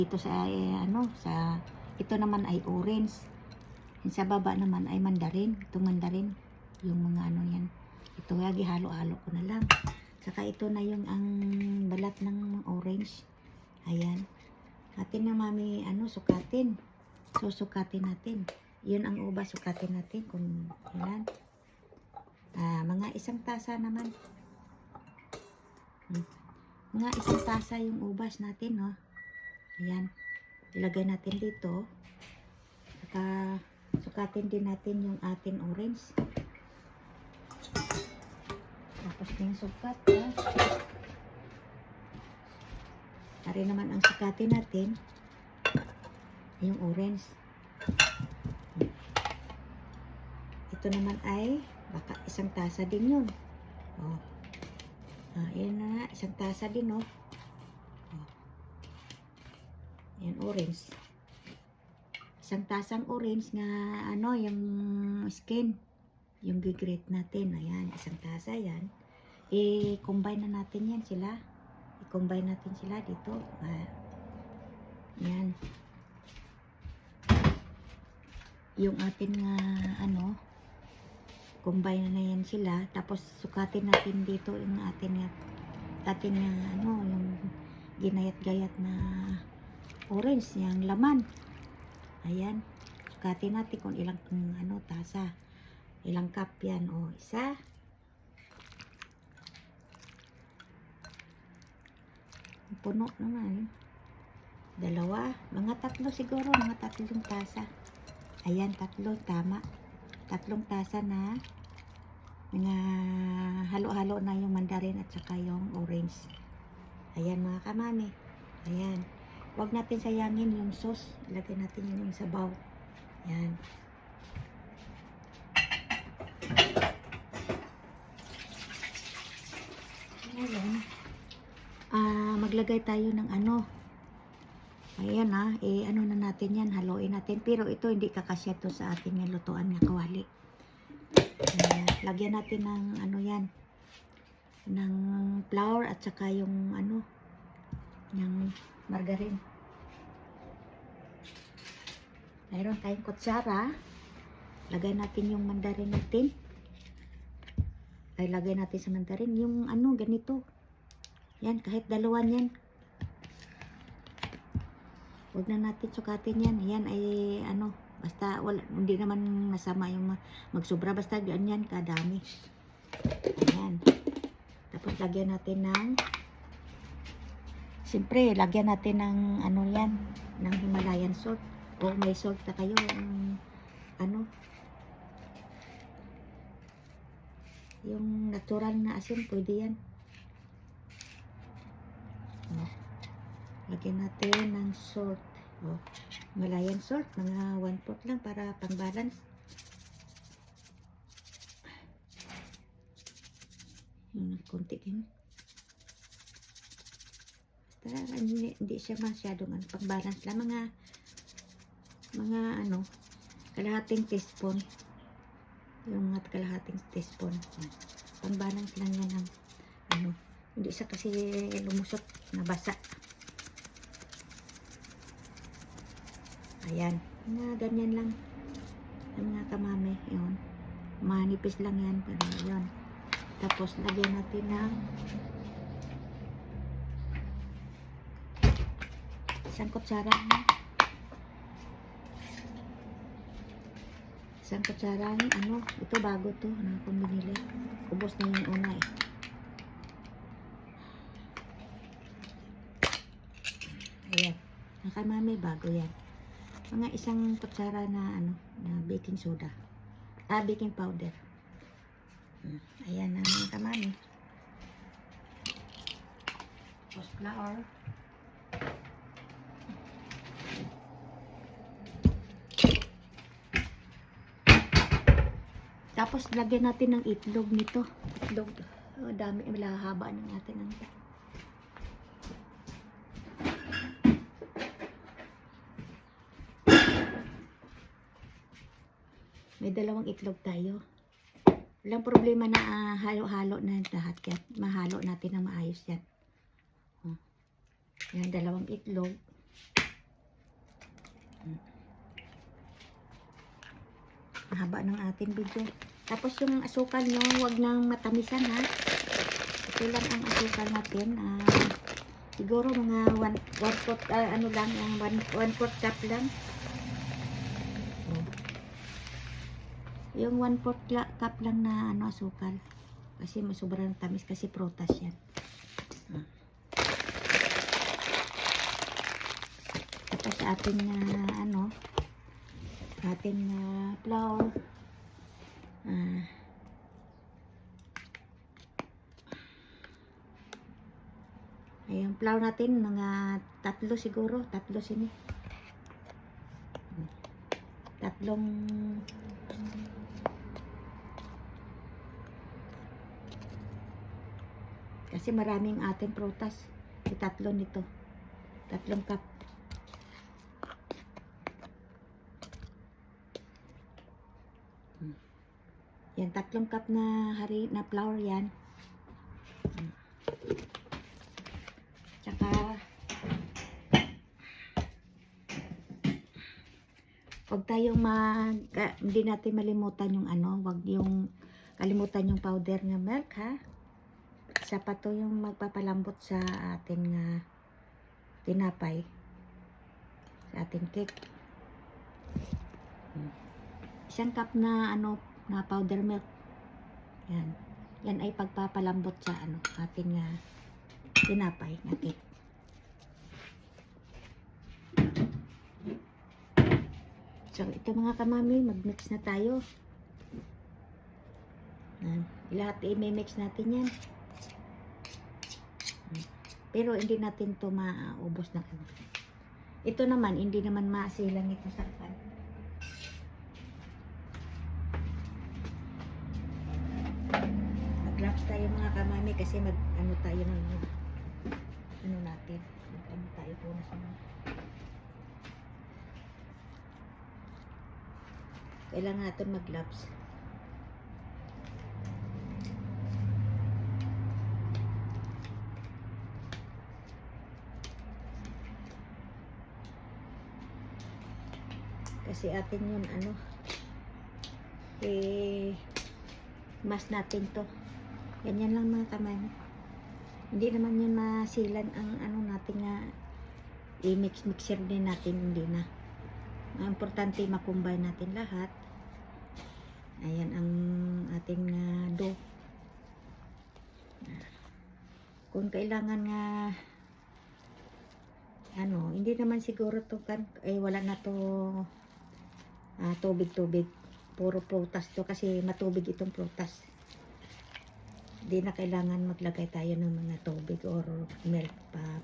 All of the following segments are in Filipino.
Dito sa ito naman ay orange. Yung sa baba naman ay mandarin. Itong mandarin, yung mga ano yan. Ito lagi halo-halo ko na lang. Saka ito na yung ang balat ng orange. Ayan. Atin na mami sukatin. Susukatin natin. Yun ang ubas, sukatin natin kung ilan. Mga 1 tasa naman. Mga 1 tasa yung ubas natin, no. Ayan. Ilagay natin dito. Saka sukatin din natin yung ating orange. Tapos yung sukat, Ari naman ang sukatin natin yung orange. Ito naman ay baka 1 tasa din yun. Ayan na, 1 tasa din, no. Ayan, orange. 1 tasang orange nga yung skin, yung gigrate natin. Ayan, 1 tasa yan. I-combine na natin yan sila. I-combine natin sila dito. Ayan. Yung atin nga combine na yan sila. Tapos sukatin natin dito yung atin yung ginayat-gayat na orange, yung laman. Ayan. Sukatin natin kung ilang tasa. Ilang cup yan. 1. Puno naman. 2. Mga 3 siguro. Mga 3 tasa. Ayan, 3. Tama. 3 tasa na. Mga halo-halo na yung mandarin at saka yung orange. Ayan mga kamami. Ayan. Huwag natin sayangin yung sauce. Ilagay natin yun yung sabaw. Ayan. Ayan. Maglagay tayo ng ayan na natin yan, haluin natin. Pero ito hindi kakasya to sa atin yung lutuan ng kawali. Lagyan natin ng yan, ng flour at saka yung yung margarine. Mayroon tayong kutsara. Lagay natin yung mandarin natin. Lagay natin sa mandarin yung ganito. Yan, kahit 2 yan. Huwag na natin sukatin yan. Yan ay basta hindi naman masama yung magsobra. Basta ganyan kadami. Ayan. Tapos lagyan natin ng siyempre, lagyan natin ng yan, ng Himalayan salt. O may salt na kayo. Yung natural na asin, pwede yan. Lagyan natin ng salt. Himalayan salt, mga 1/4 lang para pang-balance. Yung konti din. Basta hindi siya masyadong pang-balance lang. Mga kalahating teaspoon. Yung mga kalahating teaspoon. Pang-balance lang yan ng hindi siya kasi lumusot, nabasa. Ayan. Ganyan lang. Mga kamami. Yun. Manipis lang yan. Pero yun. Tapos lagyan natin ng 1 kutsara. 1 kutsara. Ito bago to. Kung binili. Ubos na yung una eh. Ayan. Nakamami, bago yan. Mga 1 kutsara na na baking soda. Baking powder. Ayan na mga kamami. Tapos flour. Tapos lagyan natin ng itlog nito. Itlog. Dami, malahaba ng natin ang may 2 itlog tayo. Walang problema na halo-halo na lahat yan. Mahalo natin na maayos yan. Yan, 2 itlog. Ang haba ng ating video. Tapos yung asukal nyo, huwag nang matamisan ha. Ito lang ang asukal natin. Siguro mga 1/4 ano lang, 1/4 cup lang. Oh. Yung 1/4 cup lang na ano asukal. Kasi sobrang tamis kasi prutas yan. Tapos sa ating ating flour. Yung flour natin, mga 3 siguro. 3 sini. 3. Kasi maraming ating prutas. 3 nito. 3 cup. Yan, 3 cup na flour yan. Tsaka huwag tayong hindi natin malimutan yung huwag yung kalimutan yung powder ng milk ha. Isa pa to yung magpapalambot sa ating tinapay, sa ating cake. 1 cup na na powder milk. Yan. Yan ay pagpapalambot sa ating tinapay na cake. So ito mga kamami, mag-mix na tayo. Lahat i-mix natin yan. Pero hindi natin to maubos na Ito naman, hindi naman masilang ito sa kan. Mag-gloves tayo mga kamami kasi tayo ng natin. Tayo po na sa kailangan natin mag-gloves. Kasi atin yun mas natin to. Ganyan lang mga kamay. Hindi naman yun masilan ang natin i-mixer din natin, hindi na. Ang importante makumbay natin lahat. Ayan ang ating dough. Kung kailangan hindi naman siguro to wala na to tubig. Puro prutas to kasi matubig itong prutas. Hindi na kailangan maglagay tayo ng mga tubig or milk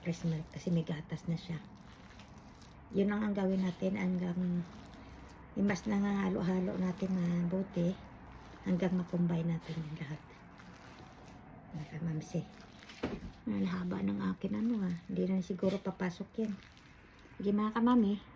fresh milk kasi may gatas na siya. Yun ang gawin natin hanggang imas na halo-halo natin mabuti hanggang makumbay natin yung lahat. Nakamamsi. Ang haba ng akin hindi na siguro papasok yan. Sige mga kamami.